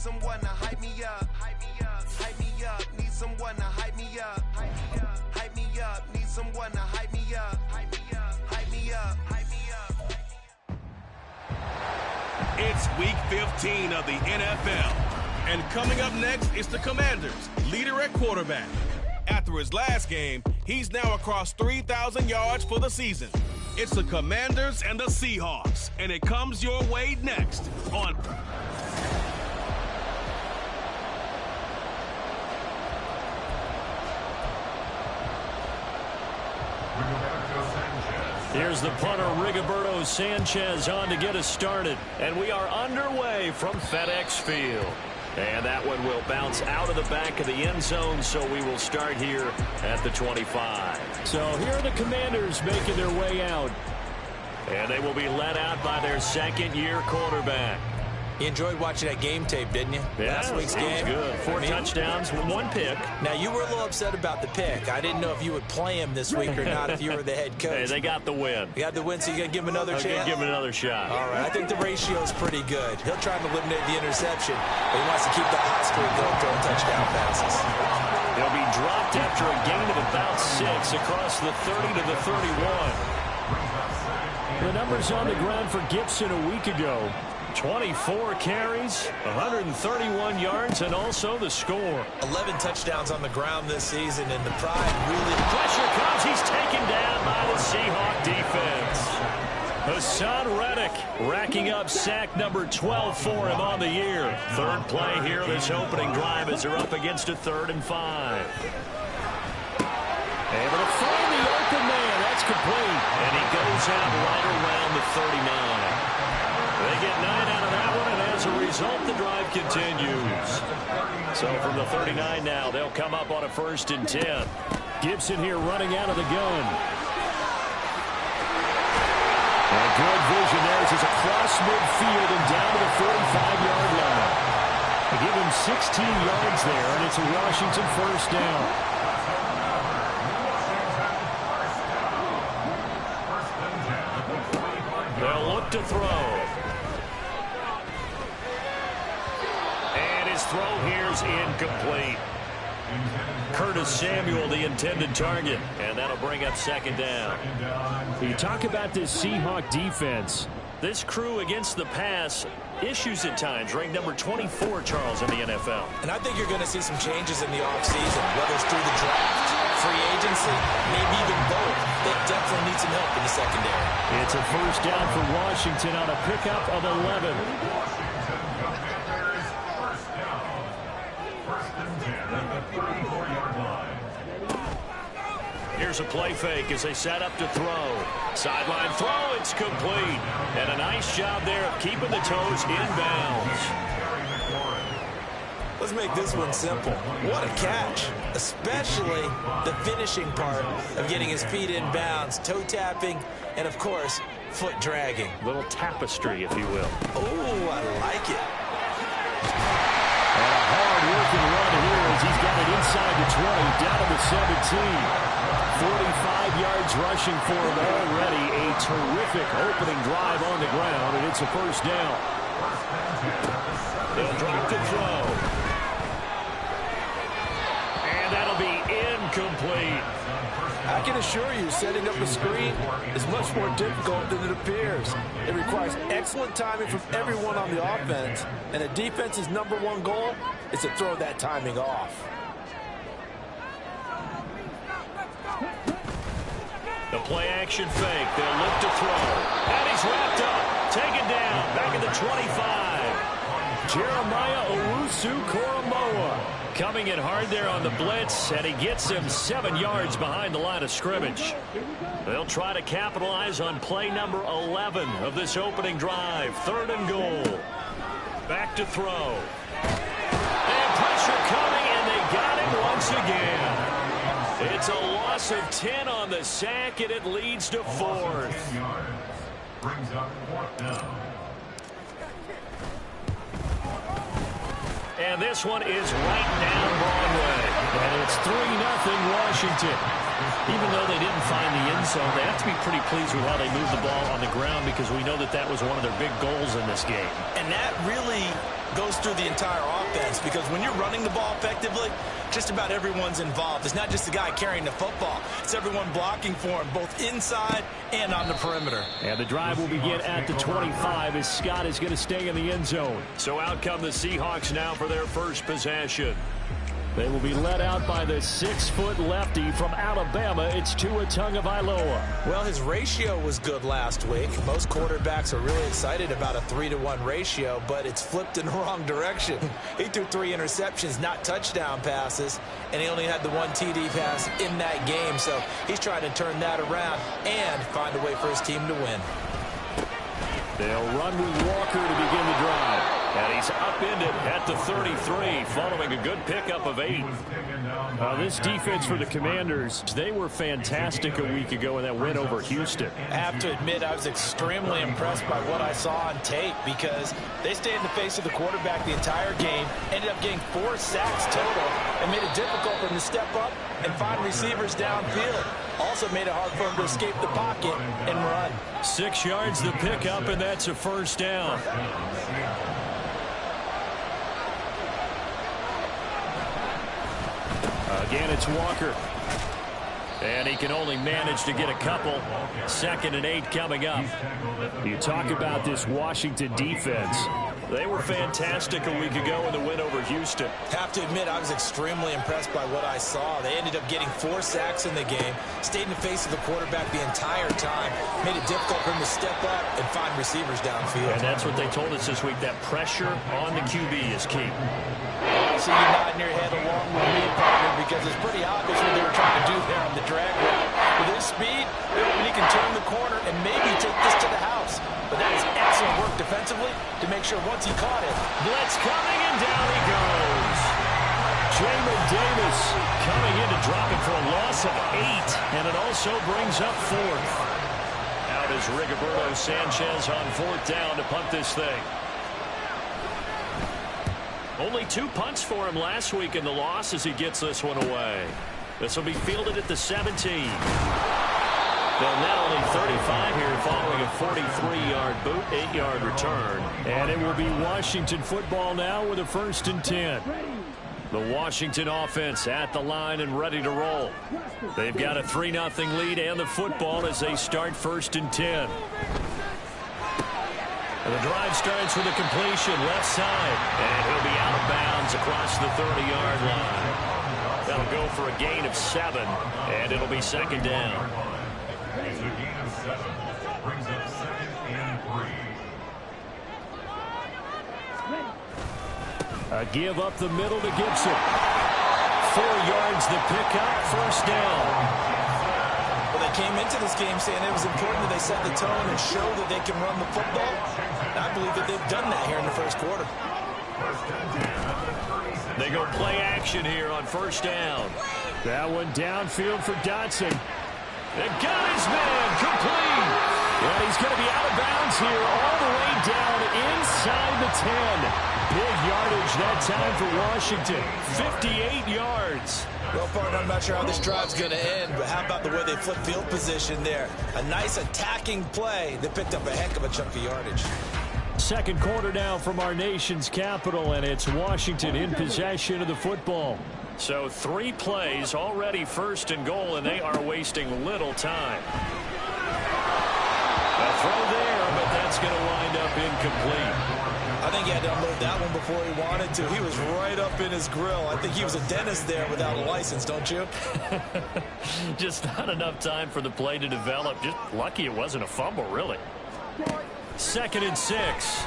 someone to hype me up. Hype me up. Hype me up. Need someone to hype me up. Hype me up. Hype me up. Need someone to hype me up. Hype me up. Hype me up. Hype me up. It's week 15 of the NFL. And coming up next is the Commanders, leader at quarterback. After his last game, he's now across 3,000 yards for the season. It's the Commanders and the Seahawks, and it comes your way next on... Here's the punter, Rigoberto Sanchez, on to get us started. And we are underway from FedEx Field. And that one will bounce out of the back of the end zone, so we will start here at the 25. So here are the Commanders making their way out. And they will be led out by their second-year quarterback. You enjoyed watching that game tape, didn't you? Yeah, last week's game. Good. Four touchdowns, one pick. Now, you were a little upset about the pick. I didn't know if you would play him this week or not if you were the head coach. Hey, they got the win. You got the win, so you got to give him another chance? Give him another shot. All right. I think the ratio is pretty good. He'll try to eliminate the interception, but he wants to keep the hot streak going, throwing touchdown passes. They'll be dropped after a gain of about 6 across the 30 to the 31. The numbers on the ground for Gibson a week ago. 24 carries, 131 yards, and also the score. 11 touchdowns on the ground this season, and the pride really... Pressure comes. He's taken down by the Seahawk defense. Hassan Reddick racking up sack number 12 for him on the year. Third play here, this opening drive as they're up against a 3rd and 5. Able to find the open man. That's complete. And he goes out right around the 39. They get 9 out of that one, and as a result, the drive continues. So from the 39 now, they'll come up on a 1st and 10. Gibson here running out of the gun. And good vision there as he's across midfield and down to the 45-yard line. They give him 16 yards there, and it's a Washington 1st down. They'll look to throw. Throw here's incomplete. Curtis Samuel, the intended target, and that'll bring up 2nd down. You talk about this Seahawk defense. This crew against the pass, issues at times, ranked number 24, Charles, in the NFL. And I think you're going to see some changes in the offseason, whether it's through the draft, free agency, maybe even both. They definitely need some help in the secondary. It's a 1st down for Washington on a pickup of 11. Here's a play fake as they set up to throw. Sideline throw, it's complete. And a nice job there of keeping the toes inbounds. Let's make this one simple. What a catch, especially the finishing part of getting his feet in bounds, toe tapping, and of course, foot dragging. Little tapestry, if you will. Oh, I like it. And a hard-working run here as he's got it inside the 20, down to the 17. 45 yards rushing for him already. A terrific opening drive on the ground, and it's a 1st down. They'll drop the throw. And that'll be incomplete. I can assure you, setting up a screen is much more difficult than it appears. It requires excellent timing from everyone on the offense, and the defense's #1 goal is to throw that timing off. The play-action fake. They'll look to throw. And he's wrapped up. Taken down. Back at the 25. Jeremiah Owusu-Koramoah coming in hard there on the blitz, and he gets him 7 yards behind the line of scrimmage. They'll try to capitalize on play number 11 of this opening drive. 3rd and goal. Back to throw. And pressure coming, and they got him once again. It's a loss of 10 on the sack, and it leads to 4th. Brings up 4th down. And this one is right down Broadway. And it's 3-0 Washington. Even though they didn't find the end zone, they have to be pretty pleased with how they moved the ball on the ground, because we know that that was one of their big goals in this game. And that really goes through the entire offense, because when you're running the ball effectively, just about everyone's involved. It's not just the guy carrying the football. It's everyone blocking for him, both inside and on the perimeter. And the drive will begin at the 25 as Scott is going to stay in the end zone. So out come the Seahawks now for their first possession. They will be led out by the 6-foot lefty from Alabama. It's Tua Tagovailoa. Well, his ratio was good last week. Most quarterbacks are really excited about a 3-to-1 ratio, but it's flipped in the wrong direction. He threw 3 interceptions, not touchdown passes, and he only had the 1 TD pass in that game. So he's trying to turn that around and find a way for his team to win. They'll run with Walker to begin the drive. And he's upended at the 33 following a good pickup of 8. This defense for the Commanders, they were fantastic a week ago in that win over Houston. I have to admit, I was extremely impressed by what I saw on tape, because they stayed in the face of the quarterback the entire game, ended up getting 4 sacks total, and made it difficult for him to step up and find receivers downfield. Also made it hard for him to escape the pocket and run. 6 yards the pickup, and that's a first down. Again, it's Walker. And he can only manage to get a couple. 2nd and 8 coming up. You talk about this Washington defense. They were fantastic a week ago in the win over Houston. Have to admit, I was extremely impressed by what I saw. They ended up getting 4 sacks in the game, stayed in the face of the quarterback the entire time, made it difficult for him to step up and find receivers downfield. And that's what they told us this week, that pressure on the QB is key. I see you nodding your head along with me, partner, because it's pretty obvious what they were trying to do there on the drag route. With his speed, he can turn the corner and maybe take this to the house. But that is excellent work defensively to make sure once he caught it. Blitz coming, and down he goes. Jamin Davis coming in to drop it for a loss of 8, and it also brings up 4th. Out is Rigoberto Sanchez on 4th down to punt this thing. Only 2 punts for him last week in the loss as he gets this one away. This will be fielded at the 17. They'll now only 35 here following a 43-yard boot, 8-yard return. And it will be Washington football now with a 1st and 10. The Washington offense at the line and ready to roll. They've got a 3-0 lead and the football as they start 1st and 10. And the drive starts with a completion left side. And he'll be out of bounds across the 30-yard line. That'll go for a gain of 7, and it'll be 2nd down. It's a gain of 7. Brings up 2nd and 3. A give up the middle to Gibson. 4 yards the pickup, 1st down. Well, they came into this game saying it was important that they set the tone and show that they can run the football. And I believe that they've done that here in the 1st quarter. They go play action here on 1st down. That one downfield for Dotson. They got his man complete. And he's going to be out of bounds here all the way down inside the 10. Big yardage that time for Washington. 58 yards. Well, partner, I'm not sure how this drive's going to end, but how about the way they flip field position there? A nice attacking play that picked up a heck of a chunk of yardage. 2nd quarter now from our nation's capital, and it's Washington in possession of the football. So 3 plays already 1st and goal, and they are wasting little time. A throw there, but that's going to wind up incomplete. I think he had to unload that one before he wanted to. He was right up in his grill. I think he was a dentist there without a license, don't you? Just not enough time for the play to develop. Just lucky it wasn't a fumble, really. 2nd and 6.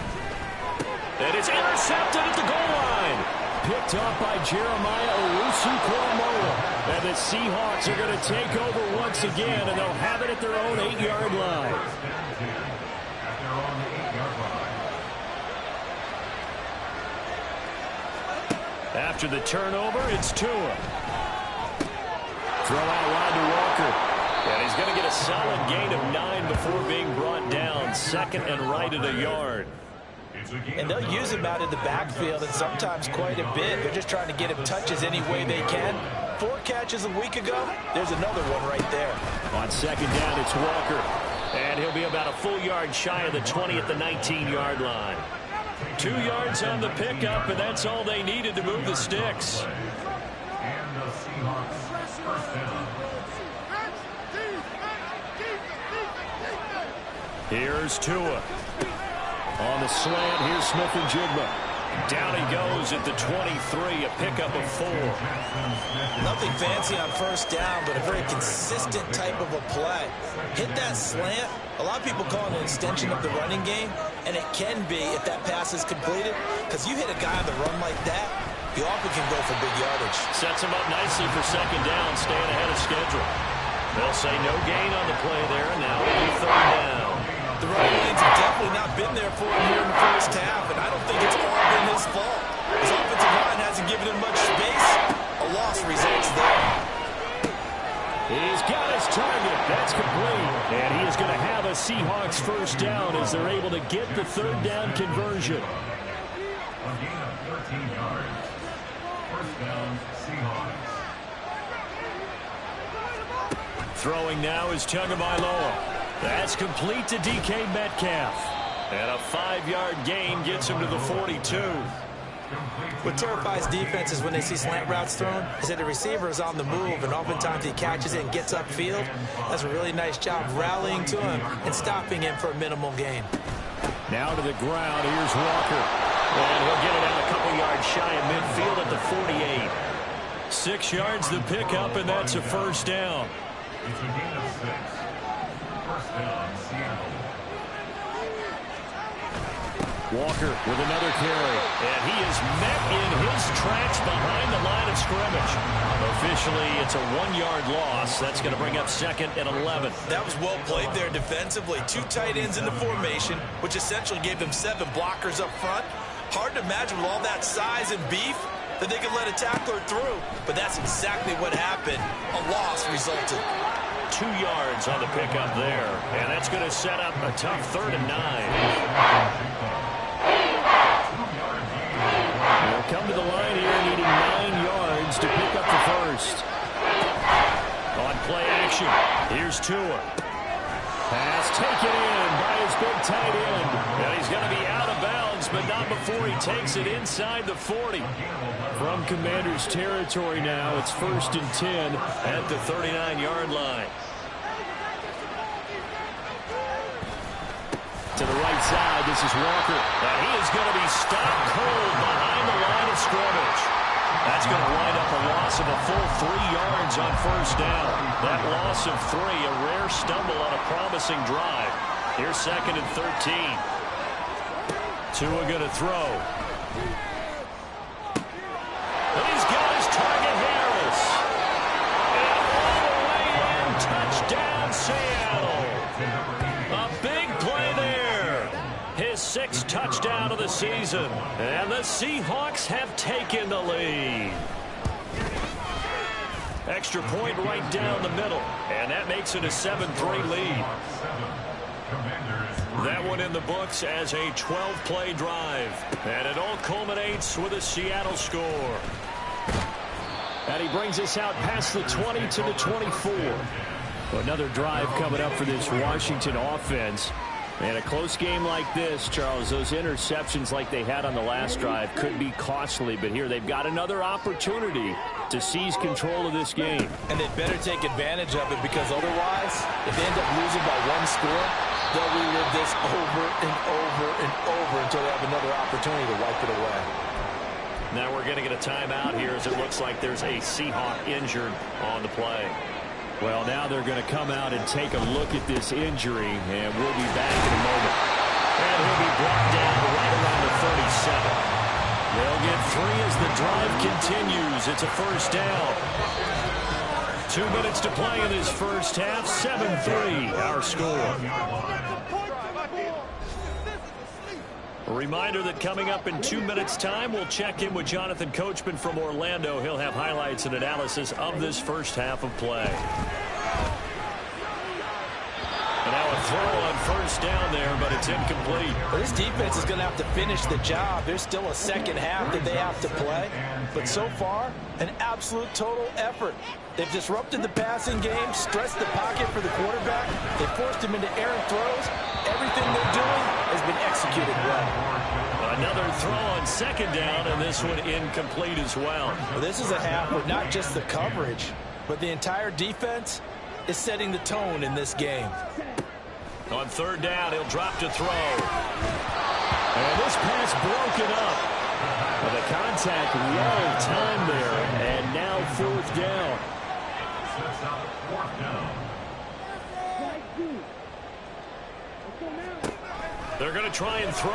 And it's intercepted at the goal line. Picked up by Jeremiah Owusu-Koramoah. And the Seahawks are going to take over once again, and they'll have it at their own 8-yard line. After the turnover, it's Tua. Throw out wide to Walker. And he's going to get a solid gain of 9 before being brought down. 2nd and right at a yard. And they'll use him out in the backfield, and sometimes quite a bit. They're just trying to get him touches any way they can. 4 catches a week ago. There's another one right there. On 2nd down, it's Walker. And he'll be about a full yard shy of the 20 at the 19-yard line. 2 yards on the pickup, and that's all they needed to move the sticks. And the Seahawks first down. Here's Tua. On the slant, here's Smith-Njigba. Down he goes at the 23, a pickup of 4. Nothing fancy on first down, but a very consistent type of a play. Hit that slant. A lot of people call it an extension of the running game, and it can be if that pass is completed, because you hit a guy on the run like that, you often can go for big yardage. Sets him up nicely for second down, staying ahead of schedule. They'll say no gain on the play there, and now it'll be third down. The running lanes have definitely not been there for him here in the first half, and I don't think it's all been his fault. His offensive line hasn't given him much space. A loss results there. He's got his target. That's complete. And he is going to have a Seahawks first down as they're able to get the third down conversion. A gain of 13 yards. First down, Seahawks. Throwing now is Tagovailoa. That's complete to DK Metcalf. And a 5-yard gain gets him to the 42. What terrifies defenses when they see slant routes thrown is that the receiver is on the move, and oftentimes he catches it and gets upfield. That's a really nice job rallying to him and stopping him for a minimal gain. Now to the ground. Here's Walker. And he'll get it out a couple yards shy of midfield at the 48. 6 yards the pickup, and that's a first down. It's a gain of 6. First down, Seattle. Walker with another carry. And he is met in his tracks behind the line of scrimmage. Officially, it's a 1-yard loss. That's going to bring up second and 11. That was well played there defensively. 2 tight ends in the formation, which essentially gave them 7 blockers up front. Hard to imagine with all that size and beef that they could let a tackler through. But that's exactly what happened. A loss resulted. 2 yards on the pickup there. And that's going to set up a tough 3rd and 9. They'll come to the line here needing 9 yards to pick up the first. On play action, here's Tua. Pass taken in by his big tight end. And he's going to be out of bounds, but not before he takes it inside the 40. From Commanders territory now, it's 1st and 10 at the 39-yard line. To the right side, this is Walker. And he is going to be stopped cold behind the line of scrimmage. That's going to wind up a loss of a full 3 yards on first down. That loss of 3, a rare stumble on a promising drive. Here's 2nd and 13. Tua going to throw. And he's got his target, Harris. And all the way in, touchdown, Seattle. A big play there. His 6th touchdown of the season. And the Seahawks have taken the lead. Extra point right down the middle. And that makes it a 7-3 lead. That one in the books as a 12-play drive. And it all culminates with a Seattle score. And he brings us out past the 20 to the 24. Another drive coming up for this Washington offense. And a close game like this, Charles, those interceptions like they had on the last drive could be costly. But here they've got another opportunity to seize control of this game. And they better take advantage of it, because otherwise, if they end up losing by 1 score, they'll relive this over and over and over until they have another opportunity to wipe it away. Now we're going to get a timeout here as it looks like there's a Seahawk injured on the play. Well, now they're going to come out and take a look at this injury, and we'll be back in a moment. And he'll be brought down right around the 37. They'll get 3 as the drive continues. It's a first down. 2 minutes to play in this first half. 7-3, our score. A reminder that coming up in 2 minutes' time, we'll check in with Jonathan Coachman from Orlando. He'll have highlights and analysis of this first half of play. And now a throw on first down there, but it's incomplete. Well, this defense is going to have to finish the job. There's still a second half that they have to play. But so far, an absolute total effort. They've disrupted the passing game, stretched the pocket for the quarterback. They forced him into errant throws. Everything they're doing has been executed well. Another throw on second down, and this one incomplete as well. Well, this is a half where not just the coverage, but the entire defense is setting the tone in this game. On third down, he'll drop to throw. And this pass broken up. Well, the contact well timed there, and now fourth down. Sets up fourth down. They're going to try and throw.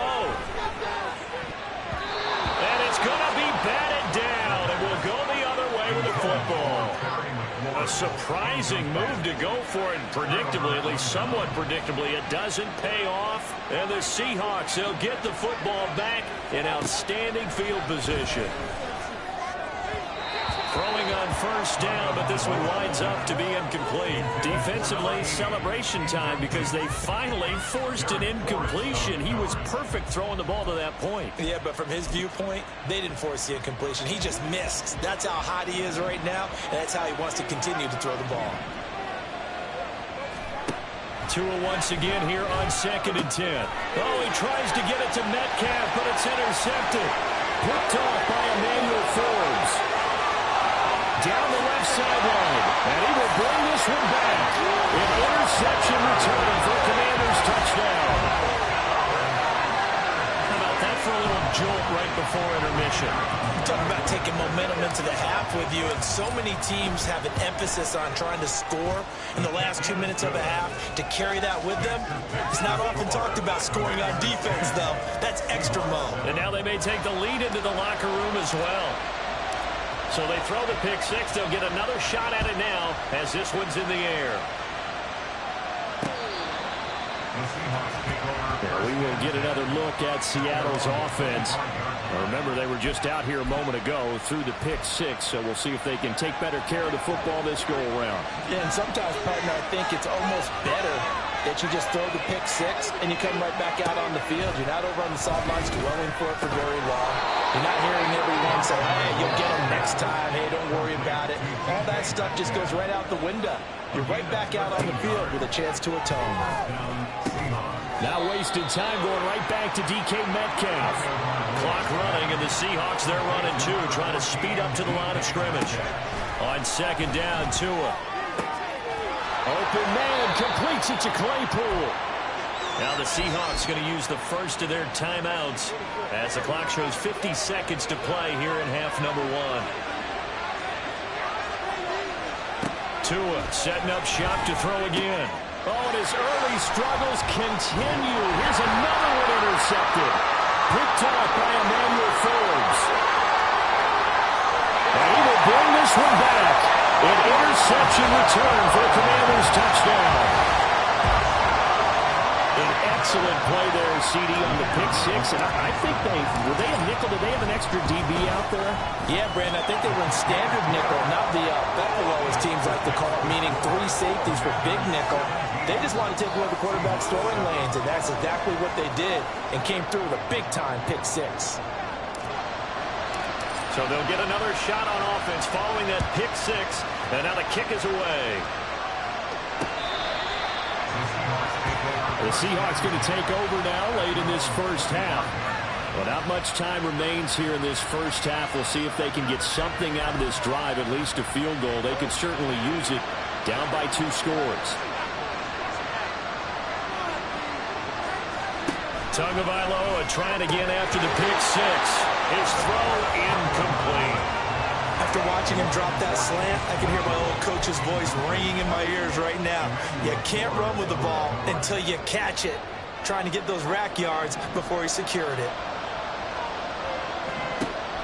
And it's going to be batted down, and we'll go the other way with the football. A surprising move to go for it, predictably, at least somewhat predictably. It doesn't pay off, and the Seahawks, they'll get the football back in outstanding field position. Throwing on first down, but this one winds up to be incomplete. Defensively, celebration time because they finally forced an incompletion. He was perfect throwing the ball to that point. Yeah, but from his viewpoint, they didn't force the incompletion. He just missed. That's how hot he is right now, and that's how he wants to continue to throw the ball. Tua once again here on 2nd and 10. Oh, he tries to get it to Metcalf, but it's intercepted. Picked off by Emmanuel Forbes. Down the left sideline, and he will bring this one back. An interception return for Commanders touchdown. How about that for a little jolt right before intermission? Talking about taking momentum into the half with you, and so many teams have an emphasis on trying to score in the last 2 minutes of a half. To carry that with them, it's not often talked about scoring on defense, though. That's extra mo. And now they may take the lead into the locker room as well. So they throw the pick six. They'll get another shot at it now as this one's in the air. We will get another look at Seattle's offense. Remember, they were just out here a moment ago through the pick six, so we'll see if they can take better care of the football this go-around. Yeah, and sometimes, partner, I think it's almost better that you just throw the pick six and you come right back out on the field. You're not over on the sidelines dwelling for it for very long. You're not hearing everyone say, hey, you'll get them next time. Hey, don't worry about it. All that stuff just goes right out the window. You're right back out on the field with a chance to atone. Now wasted time going right back to DK Metcalf. Clock running, and the Seahawks, they're running too, trying to speed up to the line of scrimmage. On second down, Tua. Open man, completes it to Claypool. Now the Seahawks going to use the first of their timeouts as the clock shows 50 seconds to play here in half number one. Tua setting up shop to throw again. Oh, and his early struggles continue. Here's another one intercepted. Picked off by Emmanuel Forbes. And he will bring this one back. An interception return for a Commanders touchdown. An excellent play there, CD, on the pick six. And I think were they a nickel? Did they have an extra DB out there? Yeah, Brandon, I think they were in standard nickel, not the Buffalo, as teams like to call it, meaning 3 safeties for big nickel. They just want to take away the quarterback's throwing lanes, and that's exactly what they did and came through with a big-time pick six. So they'll get another shot on offense following that pick six, and now the kick is away. The Seahawks going to take over now late in this first half. Well, not much time remains here in this first half. We'll see if they can get something out of this drive, at least a field goal. They could certainly use it down by 2 scores. Tagovailoa trying again after the pick six. His throw incomplete. After watching him drop that slant, I can hear my old coach's voice ringing in my ears right now. You can't run with the ball until you catch it. Trying to get those rack yards before he secured it.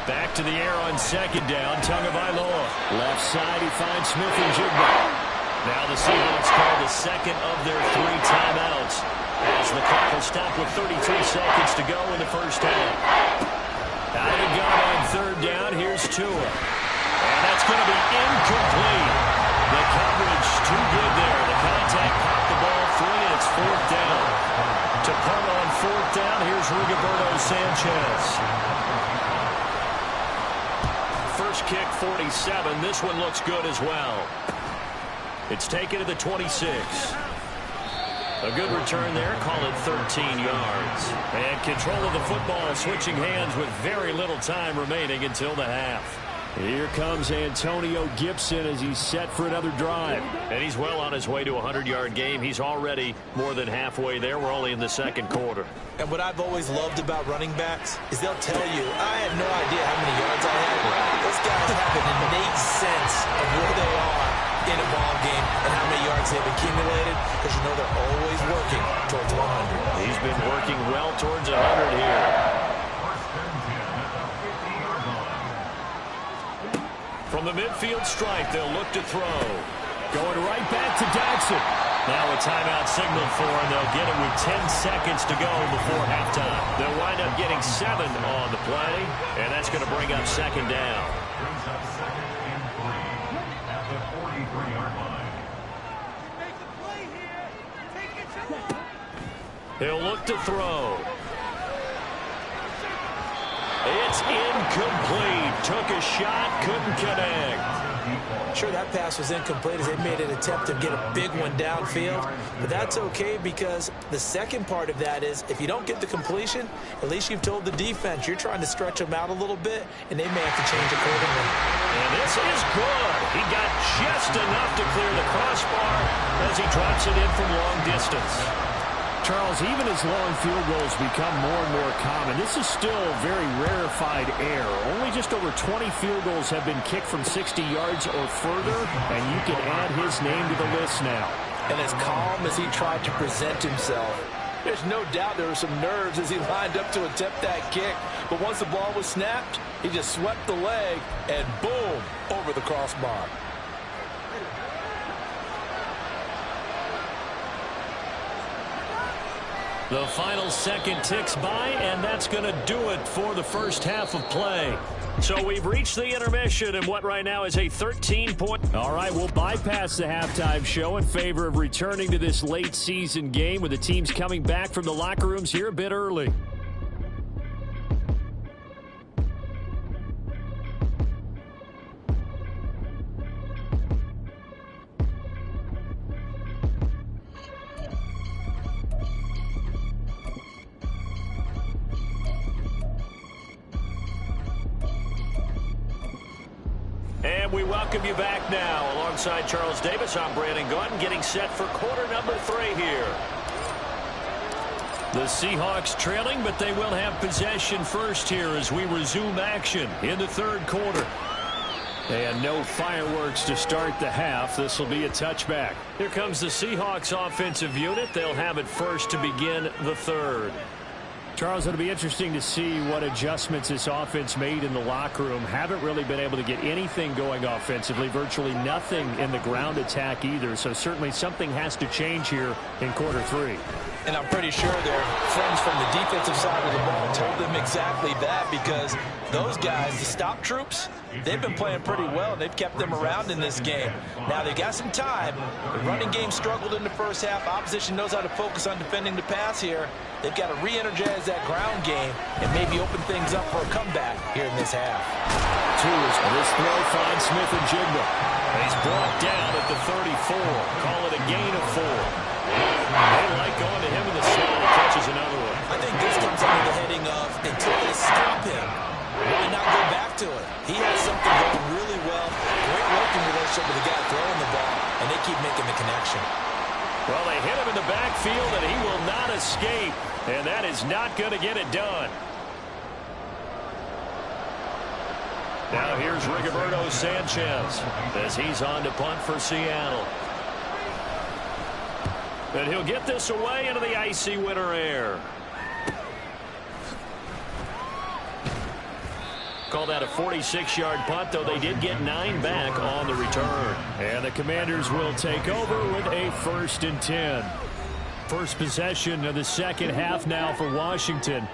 Back to the air on second down. Tagovailoa. Left side, he finds Smith-Njigba. Now the Seahawks call the second of their 3 timeouts, as the clock will stop with 33 seconds to go in the first half. Out of the gun on third down, here's Tua. And that's going to be incomplete. The coverage too good there. The contact popped the ball free, and it's fourth down. To punt on fourth down, here's Rigoberto Sanchez. First kick, 47. This one looks good as well. It's taken to the 26. A good return there. Call it 13 yards. And control of the football, switching hands with very little time remaining until the half. Here comes Antonio Gibson as he's set for another drive. And he's well on his way to a 100-yard game. He's already more than halfway there. We're only in the second quarter. And what I've always loved about running backs is they'll tell you, I had no idea how many yards I had. Those guys have an innate sense of where they are in a ball game and how many yards they've accumulated, because you know they're always working towards 100. He's been working well towards 100 here. From the midfield stripe, they'll look to throw. Going right back to Dodson. Now a timeout signal for him. They'll get it with 10 seconds to go before halftime. They'll wind up getting 7 on the play, and that's going to bring up second down. Brings up second and 3 at the 43-yard line. He'll look to throw. It's incomplete. Took a shot, couldn't connect. Sure, that pass was incomplete as they made an attempt to get a big one downfield, but that's okay because the second part of that is if you don't get the completion, at least you've told the defense you're trying to stretch them out a little bit, and they may have to change accordingly. And this is good. He got just enough to clear the crossbar as he drops it in from long distance. Charles, even as long field goals become more and more common, this is still very rarefied air. Only just over 20 field goals have been kicked from 60 yards or further, and you can add his name to the list now. And as calm as he tried to present himself, there's no doubt there were some nerves as he lined up to attempt that kick. But once the ball was snapped, he just swept the leg and boom, over the crossbar. The final second ticks by, and that's going to do it for the first half of play. So we've reached the intermission in what right now is a 13-point. All right, we'll bypass the halftime show in favor of returning to this late season game with the teams coming back from the locker rooms here a bit early. And we welcome you back now. Alongside Charles Davis, I'm Brandon Gaudin, getting set for quarter number 3 here. The Seahawks trailing, but they will have possession first here as we resume action in the third quarter. And no fireworks to start the half. This will be a touchback. Here comes the Seahawks offensive unit. They'll have it first to begin the third. Charles, it'll be interesting to see what adjustments this offense made in the locker room. Haven't really been able to get anything going offensively, virtually nothing in the ground attack either. So certainly something has to change here in quarter 3. And I'm pretty sure their friends from the defensive side of the ball told them exactly that, because those guys, the stop troops, they've been playing pretty well. They've kept them around in this game. Now, they got some time. The running game struggled in the first half. Opposition knows how to focus on defending the pass here. They've got to re-energize that ground game and maybe open things up for a comeback here in this half. This throw finds Smith-Njigba. He's brought down at the 34. Call it a gain of 4. They like going to him in the slot. He catches another one. I think this comes under the heading of, until they stop him, why not go back to it? He has something going really well. Great working relationship with the guy throwing the ball, and they keep making the connection. Well, they hit him in the backfield, and he will not escape. And that is not going to get it done. Now here's Rigoberto Sanchez as he's on to punt for Seattle. And he'll get this away into the icy winter air. Call that a 46-yard punt, though they did get 9 back on the return. And the Commanders will take over with a 1st and 10. First possession of the second half now for Washington.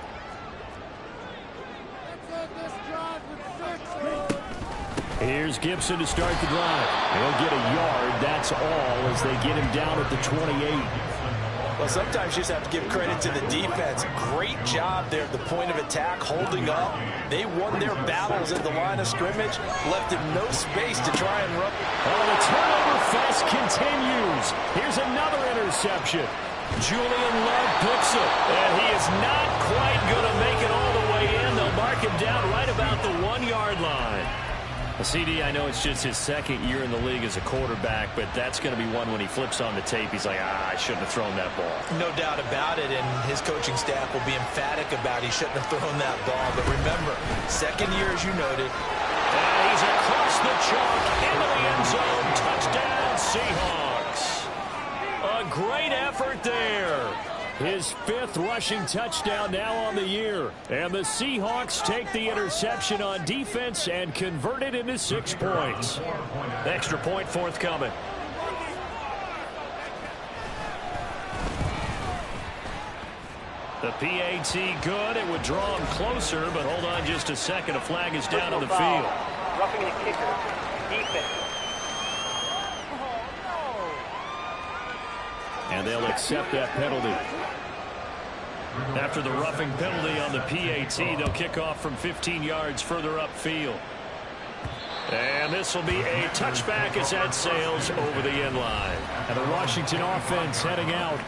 Here's Gibson to start the drive. He'll get a yard, that's all, as they get him down at the 28. Well, sometimes you just have to give credit to the defense. Great job there at the point of attack, holding up. They won their battles at the line of scrimmage, left him no space to try and run. Oh, the turnover fest continues. Here's another interception. Julian Love picks it, and he is not quite going to make it all the way in. They'll mark him down right about the 1-yard line. CD, I know it's just his second year in the league as a quarterback, but that's going to be one when he flips on the tape. He's like, I shouldn't have thrown that ball. No doubt about it, and his coaching staff will be emphatic about he shouldn't have thrown that ball. But remember, second year, as you noted. And he's across the chalk into the end zone. Touchdown, Seahawks. A great effort there. His 5th rushing touchdown now on the year. And the Seahawks take the interception on defense and convert it into 6 points. Extra point forthcoming. The PAT good. It would draw him closer, but hold on just a second. A flag is down on the field. Roughing the kicker. Defense. And they'll accept that penalty. After the roughing penalty on the PAT, they'll kick off from 15 yards further upfield. And this will be a touchback as that sails over the end line. And the Washington offense heading out.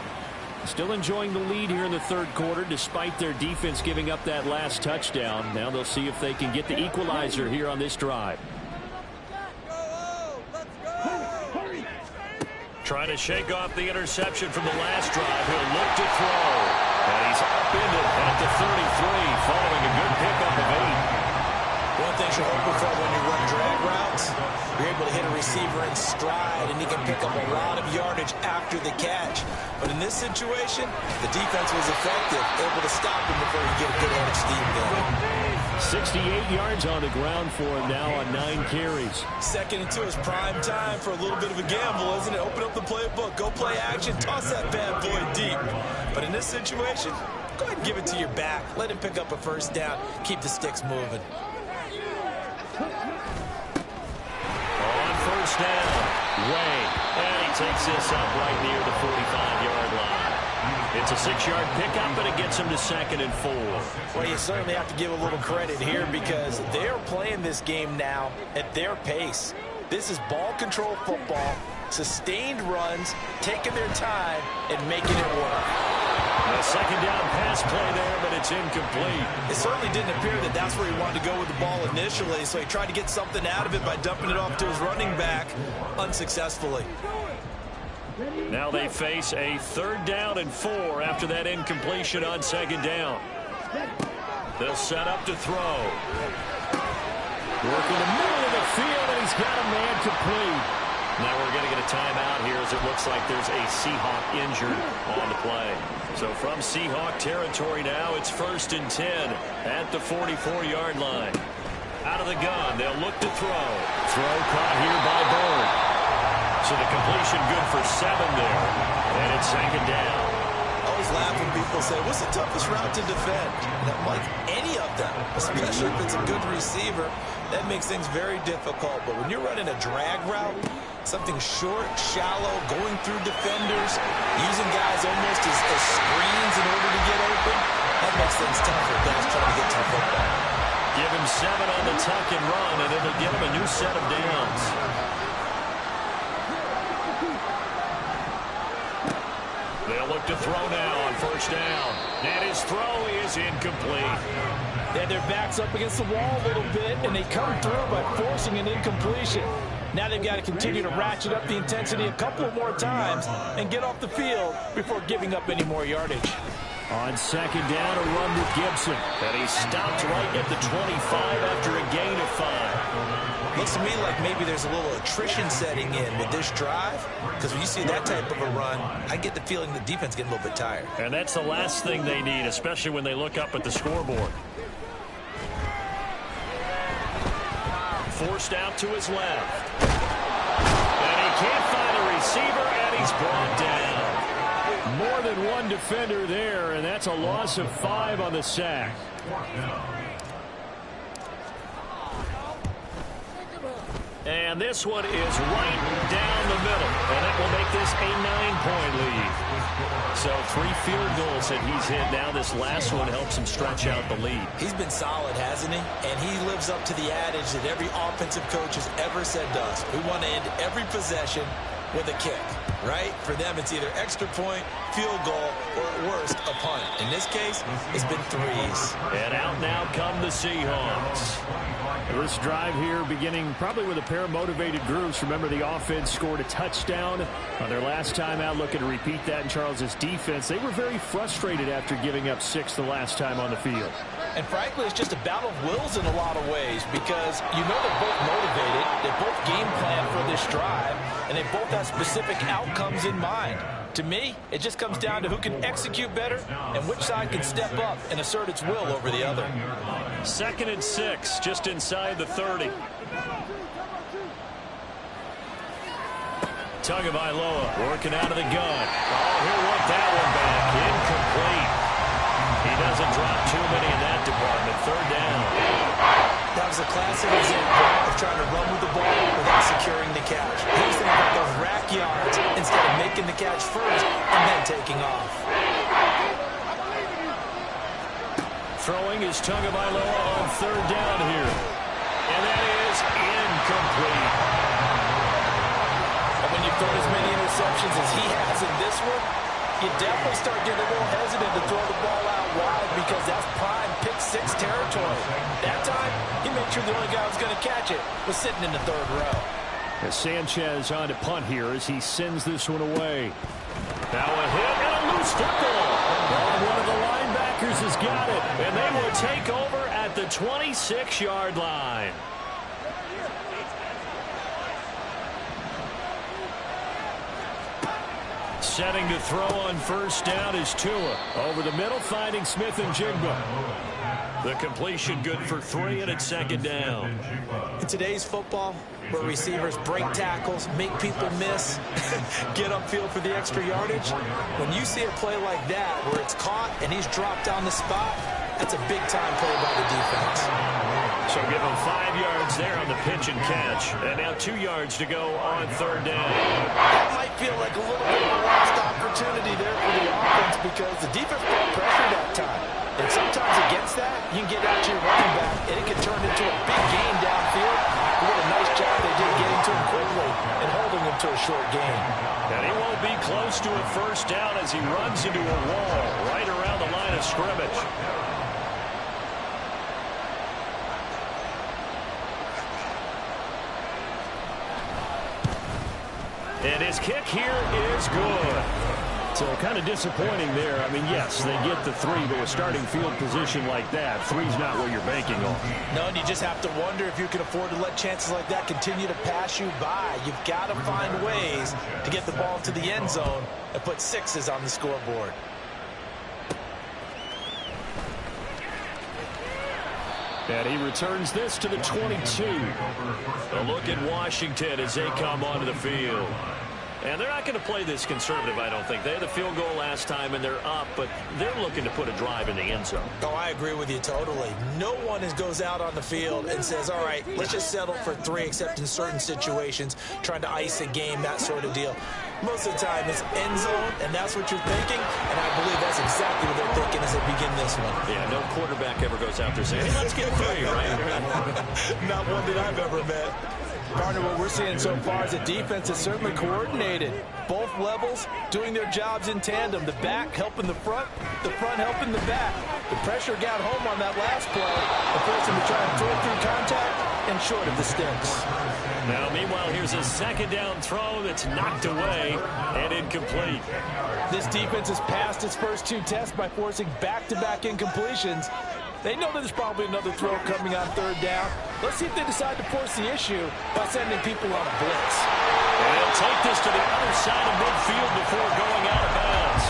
Still enjoying the lead here in the 3rd quarter despite their defense giving up that last touchdown. Now they'll see if they can get the equalizer here on this drive. Trying to shake off the interception from the last drive. He'll look to throw. And he's upended at the 33 following a good pickup of 8. One thing you're hoping for when you run drag routes, you're able to hit a receiver in stride, and he can pick up a lot of yardage after the catch. But in this situation, the defense was effective, able to stop him before he get a good head of steam going. 68 yards on the ground for him now on 9 carries. 2nd and 2 is prime time for a little bit of a gamble, isn't it? Open up the playbook, go play action, toss that bad boy deep. But in this situation, go ahead and give it to your back. Let him pick up a 1st down. Keep the sticks moving. On 1st down, Way. And he takes this up right near the 45-yard line. It's a 6-yard pickup, but it gets him to 2nd and 4. Well, you certainly have to give a little credit here because they're playing this game now at their pace. This is ball control football, sustained runs, taking their time, and making it work. A 2nd down pass play there, but it's incomplete. It certainly didn't appear that that's where he wanted to go with the ball initially, so he tried to get something out of it by dumping it off to his running back unsuccessfully. Now they face a 3rd down and 4 after that incompletion on 2nd down. They'll set up to throw. Working the middle of the field, and he's got a man complete. Now we're going to get a timeout here as it looks like there's a Seahawk injured on the play. So from Seahawk territory now, it's 1st and 10 at the 44-yard line. Out of the gun, they'll look to throw. Throw caught here by Bird. So the completion good for 7 there. And it's 2nd down. I always laugh when people say, what's the toughest route to defend? And I'm like, any of them, especially if it's a good receiver. That makes things very difficult. But when you're running a drag route, something short, shallow, going through defenders, using guys almost as screens in order to get open, that makes things tough for guys trying to get to the football. Give him 7 on the tuck and run, and it'll give him a new set of downs. They'll look to throw now on 1st down. And his throw is incomplete. They had their backs up against the wall a little bit, and they come through by forcing an incompletion. Now they've got to continue to ratchet up the intensity a couple of more times and get off the field before giving up any more yardage. On 2nd down, a run with Gibson. And he stopped right at the 25 after a gain of 5. Looks to me like maybe there's a little attrition setting in with this drive, because when you see that type of a run, I get the feeling the defense getting a little bit tired. And that's the last thing they need, especially when they look up at the scoreboard. Forced out to his left. And he can't find a receiver, and he's brought down. More than one defender there, and that's a loss of 5 on the sack. And this one is right down the middle, and that will make this a 9-point lead. So 3 field goals that he's hit. Now this last one helps him stretch out the lead. He's been solid, hasn't he? And he lives up to the adage that every offensive coach has ever said to us. We want to end every possession with a kick. right? For them, it's either extra point, field goal, or at worst, a punt. In this case, it's been threes. And out now come the Seahawks. This drive here beginning probably with a pair of motivated groups. Remember, the offense scored a touchdown on their last time out, looking to repeat that in Charles's defense. They were very frustrated after giving up 6 the last time on the field. And frankly, it's just a battle of wills in a lot of ways because you know they're both motivated, they both game plan for this drive, and they both have specific outcomes in mind. To me, it just comes down to who can execute better and which side can step up and assert its will over the other. 2nd and 6, just inside the 30. Tagovailoa working out of the gun. Oh, he'll work that one back. Incomplete. He doesn't drop too many in that department. 3rd down. That was a classic example of trying to run with the ball without securing the catch. He was thinking about those rack yards instead of making the catch first and then taking off. Throwing is Tagovailoa on 3rd down here. And that is incomplete. And when you throw as many interceptions as he has in this one, you definitely start getting a little hesitant to throw the ball out wide because that's prime pick-6 territory. That time, he made sure the only guy who was going to catch it was sitting in the 3rd row. As Sanchez on to punt here as he sends this one away. Now a hit and a loose football. One of the linebackers has got it, and they will take over at the 26-yard line. Setting to throw on 1st down is Tua. Over the middle, finding Smith and Jigba. The completion good for 3, and it's 2nd down. In today's football, where receivers break tackles, make people miss, get upfield for the extra yardage, when you see a play like that where it's caught and he's dropped on the spot, that's a big-time play by the defense. So give him 5 yards there on the pitch and catch. And now 2 yards to go on 3rd down. That might feel like a little bit of a lost opportunity there for the offense because the defense brought pressure that time. And sometimes against that, you can get out to your running back, and it can turn into a big gain downfield. What a nice job they did getting to him quickly and holding him to a short gain. And he won't be close to a 1st down as he runs into a wall right around the line of scrimmage. And his kick here is good. So kind of disappointing there. I mean, yes, they get the 3, but with starting field position like that, 3's not what you're banking on. No, and you just have to wonder if you can afford to let chances like that continue to pass you by. You've got to find ways to get the ball into the end zone and put 6s on the scoreboard. And he returns this to the 22. A look at Washington as they come onto the field. And they're not going to play this conservative, I don't think. They had the field goal last time, and they're up, but they're looking to put a drive in the end zone. Oh, I agree with you totally. No one goes out on the field and says, all right, let's just settle for 3, except in certain situations, trying to ice a game, that sort of deal. Most of the time, it's end zone, and that's what you're thinking, and I believe that's exactly what they're thinking as they begin this one. Yeah, no quarterback ever goes out there saying, hey, let's get 3, right? Not one that I've ever met. Partner, what we're seeing so far is the defense is certainly coordinated. Both levels doing their jobs in tandem. The back helping the front helping the back. The pressure got home on that last play and forced him to try and throw through contact and short of the sticks. Now, meanwhile, here's a 2nd down throw that's knocked away and incomplete. This defense has passed its first 2 tests by forcing back-to-back incompletions. They know there's probably another throw coming on 3rd down. Let's see if they decide to force the issue by sending people on a blitz. And they'll take this to the other side of midfield before going out of bounds.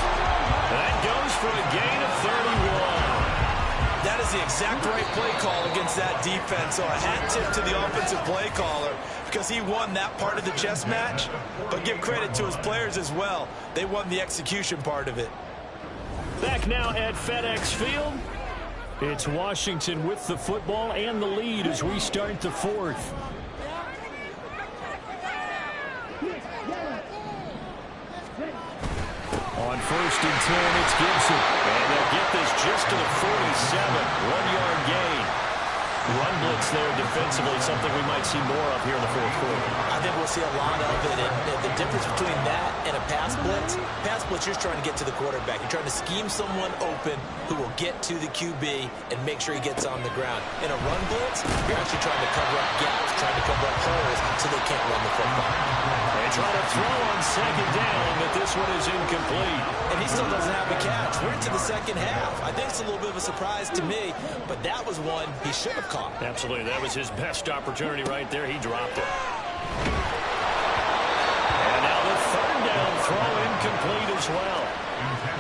That goes for a gain of 31. That is the exact right play call against that defense. So a hat tip to the offensive play caller because he won that part of the chess match. But give credit to his players as well. They won the execution part of it. Back now at FedEx Field. It's Washington with the football and the lead as we start the 4th. On 1st and 10, it's Gibson. And they'll get this just to the 47. 1-yard gain. Run blitz there defensively, something we might see more of here in the fourth quarter. I think we'll see a lot of it. And the difference between that and a pass blitz, you're just trying to get to the quarterback. You're trying to scheme someone open who will get to the QB and make sure he gets on the ground. In a run blitz, you're actually trying to cover up gaps, trying to cover up holes so they can't run the football. They try to throw on second down, but this one is incomplete. And he still doesn't have a catch. We're into the second half. I think it's a little bit of a surprise to me, but that was one he should have caught. Absolutely. That was his best opportunity right there. He dropped it. And now the third down throw incomplete as well.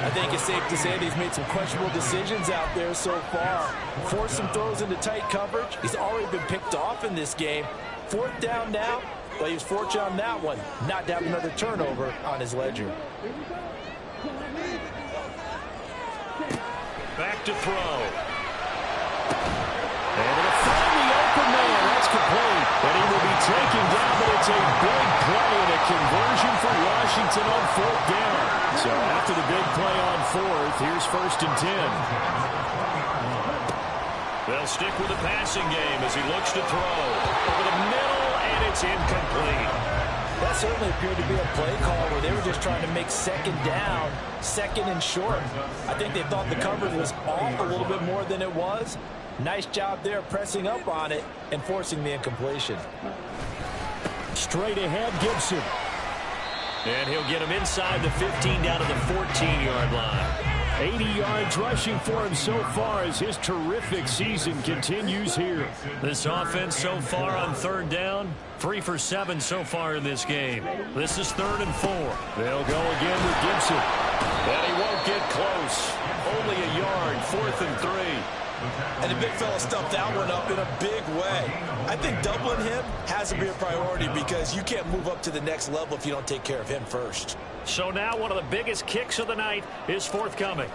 I think it's safe to say that he's made some questionable decisions out there so far. Forced some throws into tight coverage. He's already been picked off in this game. Fourth down now, but he was fortunate on that one not to have another turnover on his ledger. Back to throw. And to find the open man. That's complete. And he will be taken down, but it's a big play and a conversion for Washington on fourth down. So after the big play on fourth, here's 1st and 10. They'll stick with the passing game as he looks to throw. Over the middle, and it's incomplete. That certainly appeared to be a play call where they were just trying to make second down, second and short. I think they thought the coverage was off a little bit more than it was. Nice job there pressing up on it and forcing the incompletion. Straight ahead, Gibson. And he'll get him inside the 15 down to the 14-yard line. 80 yards rushing for him so far as his terrific season continues here. This offense so far on third down, 3 for 7 so far in this game. This is 3rd and 4. They'll go again with Gibson. And he won't get close. Only a yard, 4th and 3. And the big fella stuffed that one up in a big way. I think doubling him has to be a priority because you can't move up to the next level if you don't take care of him first. So now one of the biggest kicks of the night is forthcoming.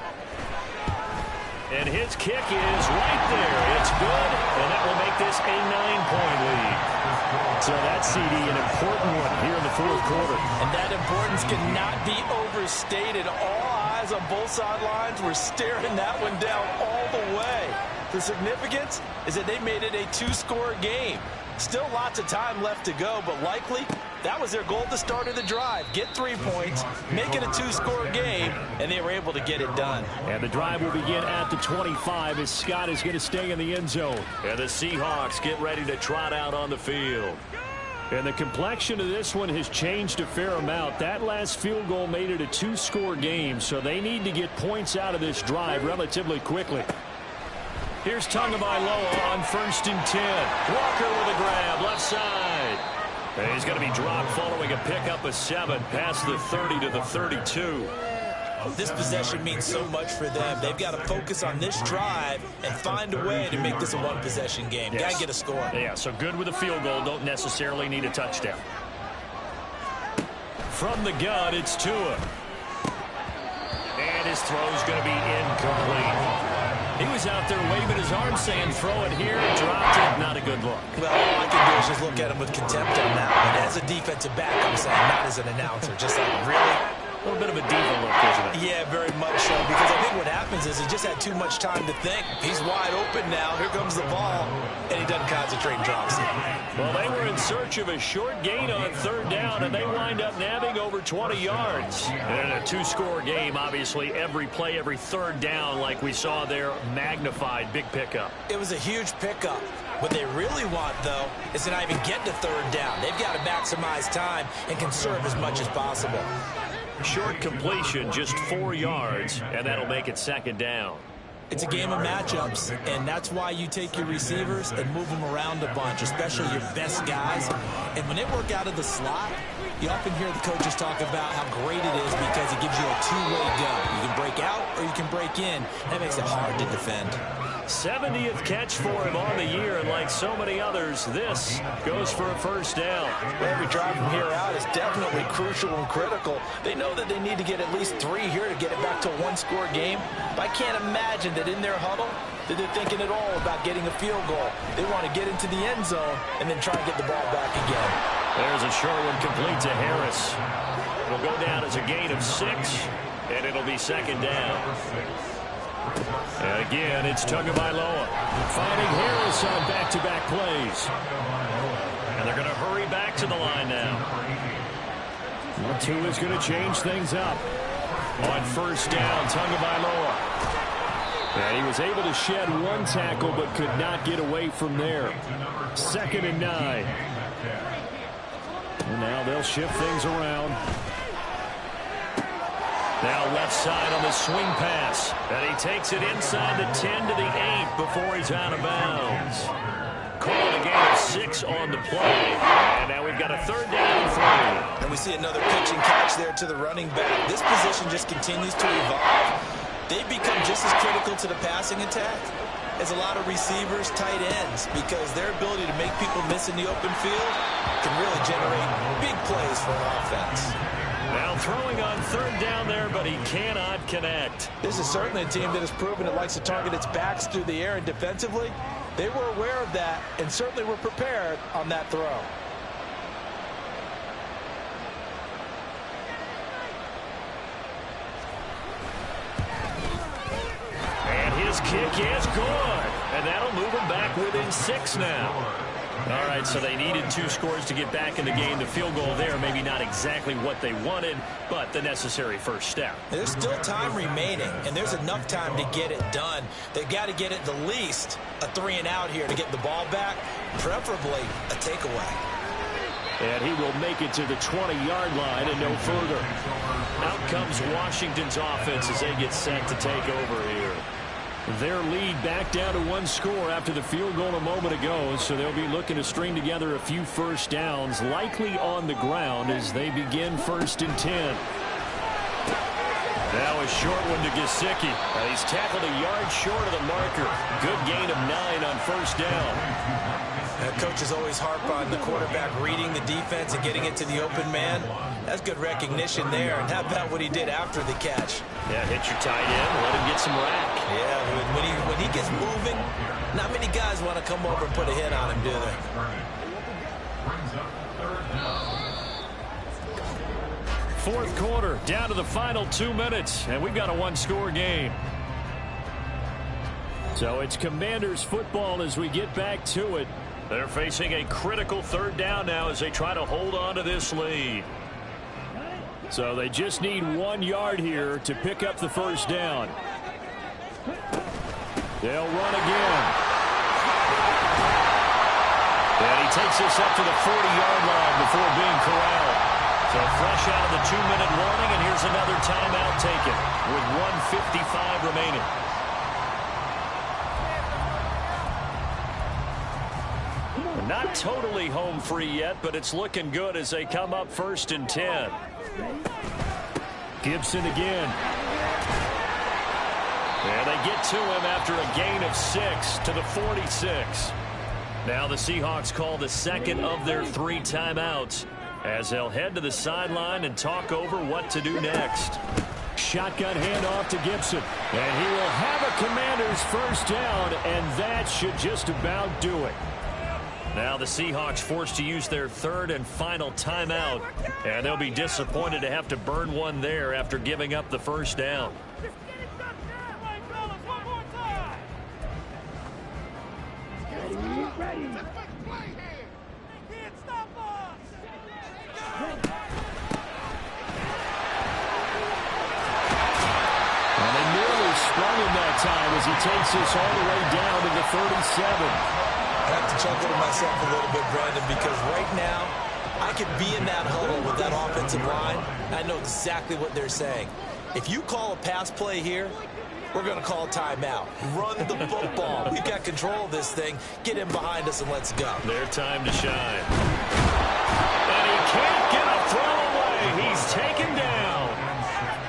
And his kick is right there. It's good, and that will make this a 9-point lead. So that, CD, an important one here in the fourth quarter. And that importance cannot be overstated. All eyes on both sidelines were staring that one down all the way. The significance is that they made it a 2-score game. Still lots of time left to go, but likely that was their goal at the start of the drive. Get 3 points, make it a 2-score game, and they were able to get it done. And the drive will begin at the 25 as Scott is going to stay in the end zone. And the Seahawks get ready to trot out on the field. And the complexion of this one has changed a fair amount. That last field goal made it a 2-score game, so they need to get points out of this drive relatively quickly. Here's Tagovailoa on 1st and 10. Walker with a grab, left side. And he's going to be dropped following a pickup of 7 past the 30 to the 32. This possession means so much for them. They've got to focus on this drive and find a way to make this a one-possession game. Yes. Got to get a score. Yeah, so good with a field goal. Don't necessarily need a touchdown. From the gun, it's Tua. And his throw's going to be incomplete. He was out there waving his arm saying, throw it here, dropped it. Not a good look. Well, all I can do is just look at him with contempt on that one. As a defensive back, I'm saying, not as an announcer. Just like, really? A little bit of a diva look, isn't it? Yeah, very much so. Because I think what happens is he just had too much time to think. He's wide open now. Here comes the ball. And he doesn't concentrate and drops it. Well, they were in search of a short gain on third down, and they wind up nabbing over 20 yards. And in a 2-score game, obviously, every play, every third down, like we saw there, magnified, big pickup. It was a huge pickup. What they really want, though, is to not even get to third down. They've got to maximize time and conserve as much as possible. Short completion, just 4 yards, and that'll make it 2nd down. It's a game of matchups, and that's why you take your receivers and move them around a bunch, especially your best guys. And when they work out of the slot, you often hear the coaches talk about how great it is because it gives you a two-way go. You can break out or you can break in. That makes it hard to defend. 70th catch for him on the year, and like so many others, this goes for a 1st down. Every drive from here out is definitely crucial and critical. They know that they need to get at least 3 here to get it back to a 1-score game. But I can't imagine that in their huddle that they're thinking at all about getting a field goal. They want to get into the end zone and then try and get the ball back again. There's a short one complete to Harris. It'll go down as a gain of 6, and it'll be 2nd down. And again, it's Tagovailoa finding Harris on back-to-back plays. And they're going to hurry back to the line now. Well, Tua is going to change things up. On first down, Tagovailoa. And he was able to shed one tackle but could not get away from there. 2nd and 9. And now they'll shift things around. Now left side on the swing pass. And he takes it inside the 10 to the 8 before he's out of bounds. Calling a gain of 6 on the play. And now we've got a 3rd down and 3. And we see another pitch and catch there to the running back. This position just continues to evolve. They become just as critical to the passing attack as a lot of receivers, tight ends, because their ability to make people miss in the open field can really generate big plays for an offense. Now throwing on 3rd down there, but he cannot connect. This is certainly a team that has proven it likes to target its backs through the air, and defensively, they were aware of that and certainly were prepared on that throw. His kick is good, and that'll move him back within 6 now. All right, so they needed 2 scores to get back in the game. The field goal there, maybe not exactly what they wanted, but the necessary first step. There's still time remaining, and there's enough time to get it done. They've got to get it the least a 3-and-out here to get the ball back, preferably a takeaway. And he will make it to the 20-yard line and no further. Out comes Washington's offense as they get set to take over here. Their lead back down to 1 score after the field goal a moment ago, so they'll be looking to string together a few first downs, likely on the ground as they begin 1st and 10. Now a short one to Gesicki. He's tackled a yard short of the marker. Good gain of 9 on first down. Coaches always harp on the quarterback reading the defense and getting it to the open man. That's good recognition there. And how about what he did after the catch? Yeah, hit your tight end, let him get some rack. Yeah, when he gets moving, not many guys want to come over and put a hit on him, do they? Fourth quarter, down to the final 2 minutes, and we've got a 1-score game. So it's Commanders football as we get back to it. They're facing a critical 3rd down now as they try to hold on to this lead. So they just need 1 yard here to pick up the first down. They'll run again. And he takes this up to the 40-yard line before being corralled. So fresh out of the 2-minute warning, and here's another timeout taken with 1:55 remaining. Not totally home free yet, but it's looking good as they come up 1st and 10. Gibson again. And they get to him after a gain of 6 to the 46. Now the Seahawks call the 2nd of their 3 timeouts as they'll head to the sideline and talk over what to do next. Shotgun handoff to Gibson. And he will have a Commanders first down, and that should just about do it. Now the Seahawks forced to use their 3rd and final timeout, and they'll be disappointed to have to burn one there after giving up the first down. And they nearly sprung him that time as he takes this all the way down to the 37. I have to chuckle to myself a little bit, Brandon, because right now I could be in that huddle with that offensive line. I know exactly what they're saying. If you call a pass play here, we're going to call a timeout. Run the football. We've got control of this thing. Get in behind us and let's go. Their time to shine. And he can't get a throw away. He's taken down.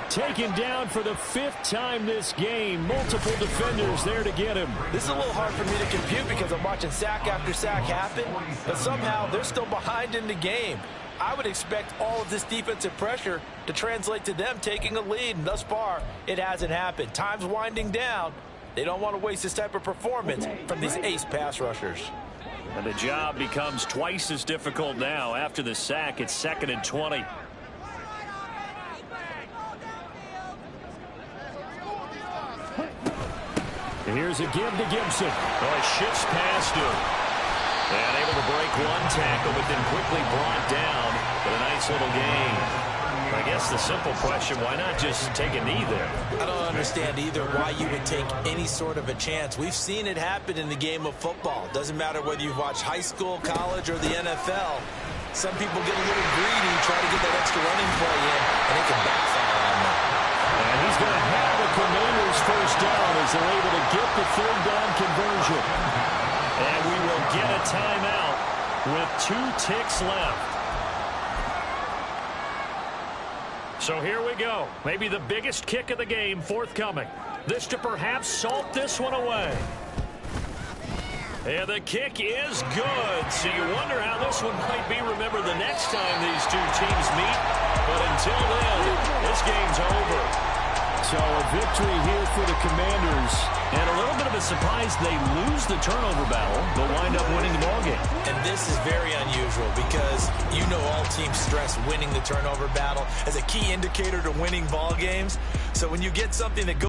Taken down for the 5th time this game. Multiple defenders there to get him. This is a little hard for me to compute because I'm watching sack after sack happen, but somehow they're still behind in the game. I would expect all of this defensive pressure to translate to them taking a lead, and thus far, it hasn't happened. Time's winding down. They don't want to waste this type of performance from these ace pass rushers. And the job becomes twice as difficult now. After the sack, it's 2nd and 20. here's a give to Gibson. Well, it shifts past him. And able to break one tackle, but then quickly brought down. But a nice little gain. I guess the simple question, why not just take a knee there? I don't understand either why you would take any sort of a chance. We've seen it happen in the game of football. Doesn't matter whether you've watched high school, college, or the NFL. Some people get a little greedy, try to get that extra running play in, and it can backfire on them. And he's going to have the Commanders first down as they're able to get the third down conversion. And we will get a timeout with 2 ticks left. So here we go. Maybe the biggest kick of the game forthcoming. This to perhaps salt this one away. And the kick is good. So you wonder how this one might be remembered the next time these two teams meet. But until then, this game's over. So a victory here for the Commanders. And a little bit of a surprise, they lose the turnover battle. They'll wind up winning the ballgame. And this is very unusual because you know all teams stress winning the turnover battle as a key indicator to winning ball games. So when you get something that goes